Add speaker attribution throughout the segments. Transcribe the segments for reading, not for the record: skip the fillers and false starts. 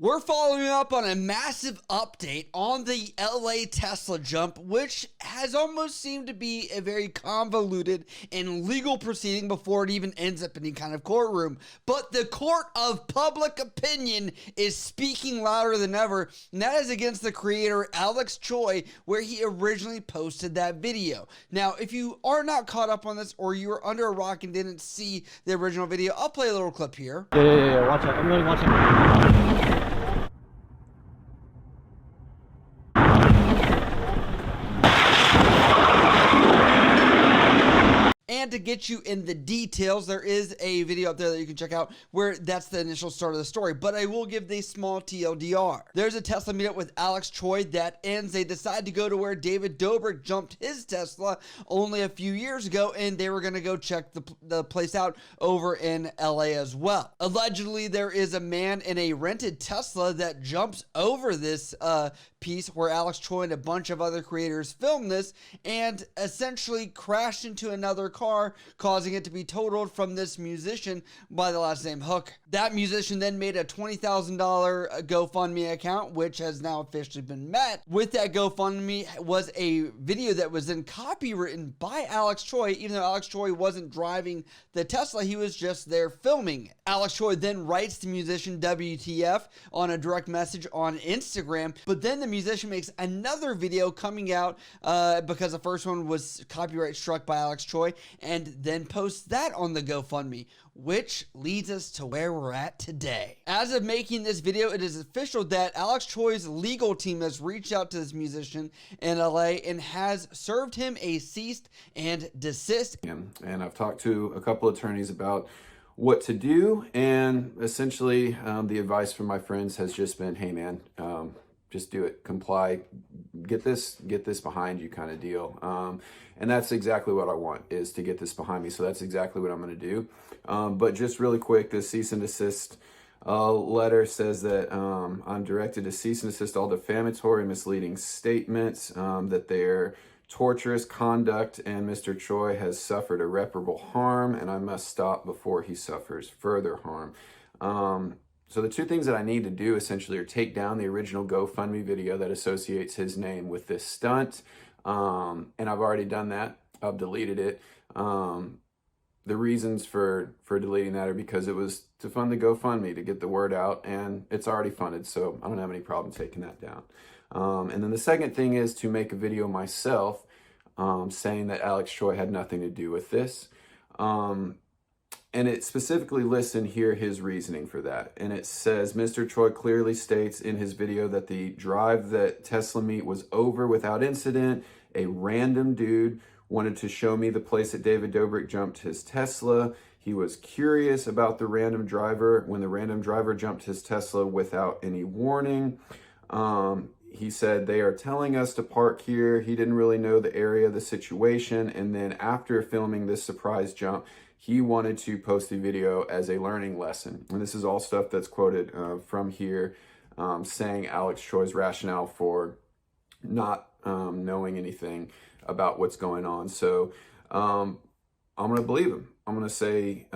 Speaker 1: We're following up on a massive update on the LA Tesla jump, which has almost seemed to be a very convoluted and legal proceeding before it even ends up in any kind of courtroom. But the court of public opinion is speaking louder than ever, and that is against the creator Alex Choi, where he originally posted that video. Now, if you are not caught up on this, or you were under a rock and didn't see the original video, I'll play a little clip here.
Speaker 2: Yeah, watch out. Everybody watch out.
Speaker 1: And to get you in the details, there is a video up there that you can check out where that's the initial start of the story. But I will give the small TLDR. There's a Tesla meetup with Alex Choi that ends. They decide to go to where David Dobrik jumped his Tesla only a few years ago, and they were going to go check the place out over in LA as well. Allegedly, there is a man in a rented Tesla that jumps over this piece where Alex Choi and a bunch of other creators filmed this and essentially crashed into another car, causing it to be totaled from this musician by the last name Hook. That musician then made a $20,000 GoFundMe account, which has now officially been met. With that GoFundMe was a video that was then copywritten by Alex Choi, even though Alex Choi wasn't driving the Tesla, he was just there filming it. Alex Choi then writes to musician WTF on a direct message on Instagram, but then the musician makes another video coming out because the first one was copyright struck by Alex Choi, and then posts that on the GoFundMe, which leads us to where we're at today. As of making this video, it is official that Alex Choi's legal team has reached out to this musician in LA and has served him a cease and desist.
Speaker 3: And I've talked to a couple attorneys about what to do, and essentially the advice from my friends has just been, hey man, just do it, comply, get this behind you kind of deal. And that's exactly what I want, is to get this behind me. So that's exactly what I'm gonna do. But just really quick, this cease and desist letter says that I'm directed to cease and desist all defamatory, misleading statements, that they're torturous conduct, and Mr. Choi has suffered irreparable harm, and I must stop before he suffers further harm. So the two things that I need to do essentially are take down the original GoFundMe video that associates his name with this stunt. And I've already done that. I've deleted it. The reasons for deleting that are because it was to fund the GoFundMe, to get the word out, and it's already funded, so I don't have any problem taking that down. And then the second thing is to make a video myself saying that Alex Choi had nothing to do with this. And it specifically lists in here his reasoning for that. And it says, Mr. Choi clearly states in his video that the drive that Tesla meet was over without incident. A random dude wanted to show me the place that David Dobrik jumped his Tesla. He was curious about the random driver when the random driver jumped his Tesla without any warning. He said, they are telling us to park here. He didn't really know the area, the situation. And then after filming this surprise jump, he wanted to post the video as a learning lesson. And this is all stuff that's quoted from here, saying Alex Choi's rationale for not knowing anything about what's going on. So I'm gonna believe him. I'm gonna say,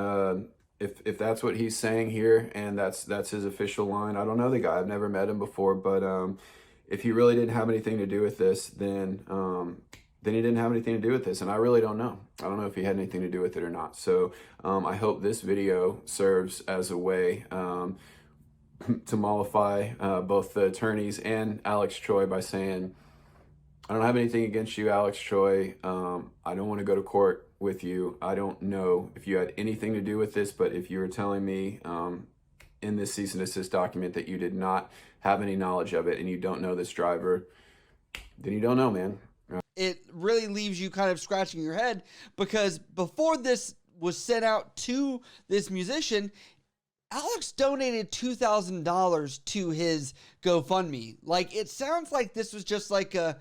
Speaker 3: if that's what he's saying here, and that's his official line. I don't know the guy, I've never met him before, but if he really didn't have anything to do with this, then he didn't have anything to do with this, and I really don't know. I don't know if he had anything to do with it or not. So I hope this video serves as a way to mollify both the attorneys and Alex Choi by saying, I don't have anything against you, Alex Choi. I don't want to go to court with you. I don't know if you had anything to do with this, but if you were telling me in this cease and desist document that you did not have any knowledge of it and you don't know this driver, then you don't know, man.
Speaker 1: It really leaves you kind of scratching your head, because before this was sent out to this musician, Alex donated $2,000 to his GoFundMe. Like, it sounds like this was just like a,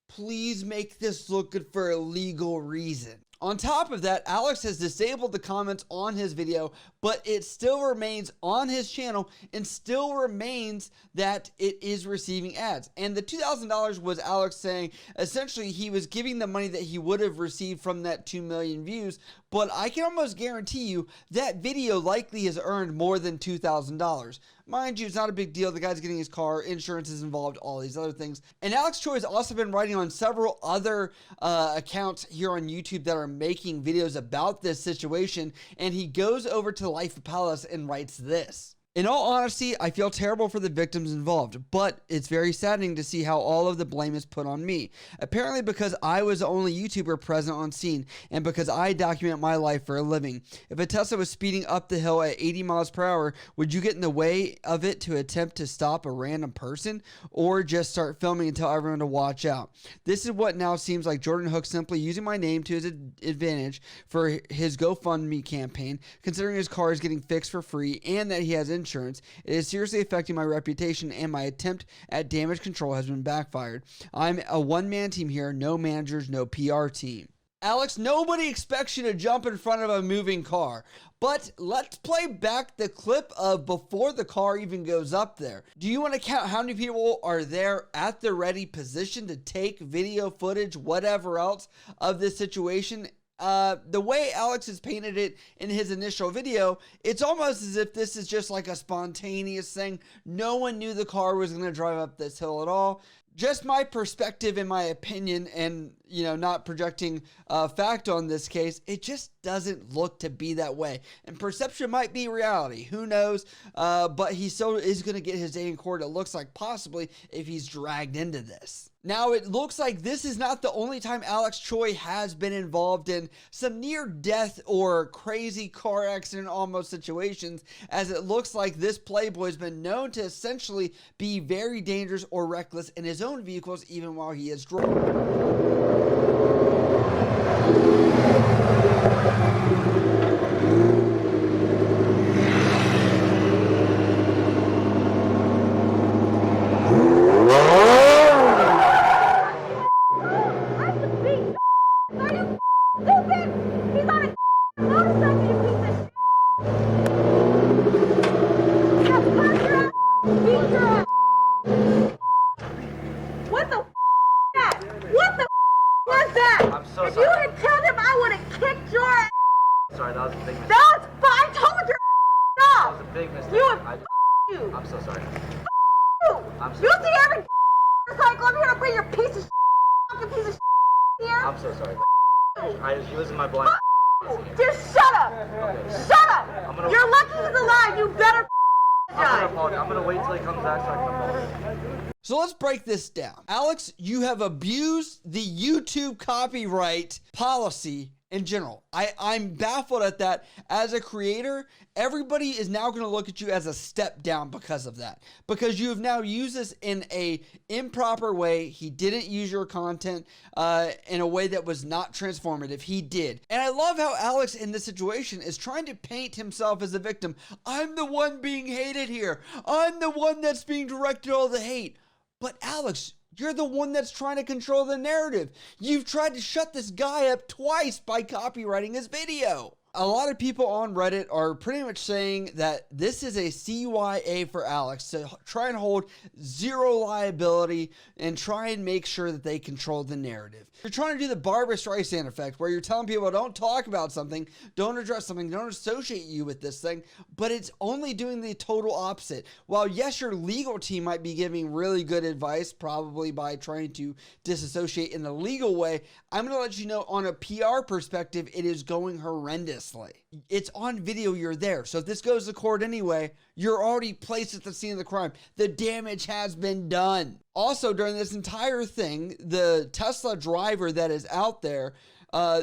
Speaker 1: please make this look good for a legal reason. On top of that, Alex has disabled the comments on his video, but it still remains on his channel and still remains that it is receiving ads. And the $2,000 was Alex saying essentially he was giving the money that he would have received from that 2 million views but I can almost guarantee you that video likely has earned more than $2,000. Mind you, it's not a big deal. The guy's getting his car, insurance is involved, all these other things. And Alex Choi has also been writing on several other accounts here on YouTube that are making videos about this situation, and he goes over to Life of Palace and writes this. In all honesty, I feel terrible for the victims involved, but it's very saddening to see how all of the blame is put on me. Apparently because I was the only YouTuber present on scene, and because I document my life for a living. If a Tesla was speeding up the hill at 80 miles per hour, would you get in the way of it to attempt to stop a random person, or just start filming and tell everyone to watch out? This is what now seems like Jordan Hook simply using my name to his advantage for his GoFundMe campaign, considering his car is getting fixed for free and that he has insurance. It is seriously affecting my reputation, and my attempt at damage control has been backfired. I'm a one-man team here, no managers, no PR team. Alex, nobody expects you to jump in front of a moving car, but let's play back the clip of before the car even goes up there. Do you want to count how many people are there at the ready position to take video footage, whatever else, of this situation? The way Alex has painted it in his initial video, it's almost as if this is just like a spontaneous thing. No one knew the car was going to drive up this hill at all. Just my perspective and my opinion, and, you know, not projecting fact on this case, it just doesn't look to be that way. And perception might be reality. Who knows? But he still is going to get his day in court, it looks like, possibly, if he's dragged into this. Now, it looks like this is not the only time Alex Choi has been involved in some near-death or crazy car accident almost situations, as it looks like this playboy has been known to essentially be very dangerous or reckless in his own vehicles even while he is drunk.
Speaker 4: If you had killed him, I would have kicked your ass.
Speaker 5: Sorry, that was a big mistake.
Speaker 4: That was fine. I told your ass stop.
Speaker 5: That was a big mistake.
Speaker 4: You.
Speaker 5: I'm so sorry.
Speaker 4: You.
Speaker 5: I'm so
Speaker 4: You
Speaker 5: sorry.
Speaker 4: see every motorcycle up here to bring your piece of fucking piece of here?
Speaker 5: I'm so sorry. He was in my blind.
Speaker 4: Just shut up. Shut up. You're lucky he's alive. You better die.
Speaker 5: I'm gonna wait till he comes back so I can apologize.
Speaker 1: So let's break this down. Alex, you have abused the YouTube copyright policy in general. I'm baffled at that. As a creator, everybody is now going to look at you as a step down because of that. Because you have now used this in a improper way. He didn't use your content in a way that was not transformative. He did. And I love how Alex in this situation is trying to paint himself as a victim. I'm the one being hated here. I'm the one that's being directed all the hate. But Alex, you're the one that's trying to control the narrative. You've tried to shut this guy up twice by copywriting his video. A lot of people on Reddit are pretty much saying that this is a CYA for Alex to try and hold zero liability and try and make sure that they control the narrative. You're trying to do the Barbra Streisand effect where you're telling people don't talk about something, don't address something, don't associate you with this thing, but it's only doing the total opposite. While yes, your legal team might be giving really good advice, probably by trying to disassociate in the legal way, I'm going to let you know on a PR perspective, it is going horrendous. It's on video, you're there. So if this goes to court anyway, you're already placed at the scene of the crime. The damage has been done. Also, during this entire thing, the Tesla driver that is out there,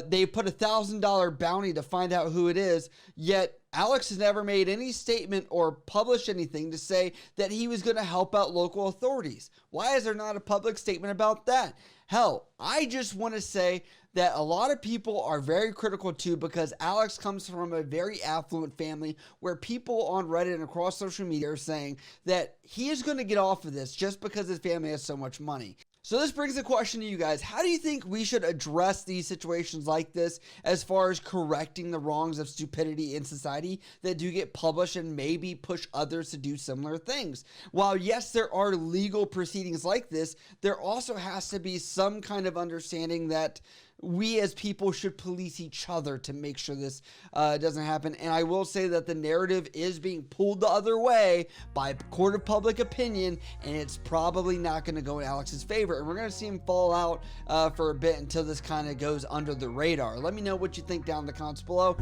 Speaker 1: they put a $1,000 bounty to find out who it is, yet Alex has never made any statement or published anything to say that he was going to help out local authorities. Why is there not a public statement about that? Hell, I just want to say that a lot of people are very critical too, because Alex comes from a very affluent family where people on Reddit and across social media are saying that he is going to get off of this just because his family has so much money. So this brings the question to you guys. How do you think we should address these situations like this as far as correcting the wrongs of stupidity in society that do get published and maybe push others to do similar things? While yes, there are legal proceedings like this, there also has to be some kind of understanding that we as people should police each other to make sure this doesn't happen. And I will say that the narrative is being pulled the other way by court of public opinion, and it's probably not going to go in Alex's favor. And we're going to see him fall out for a bit until this kind of goes under the radar. Let me know what you think down in the comments below.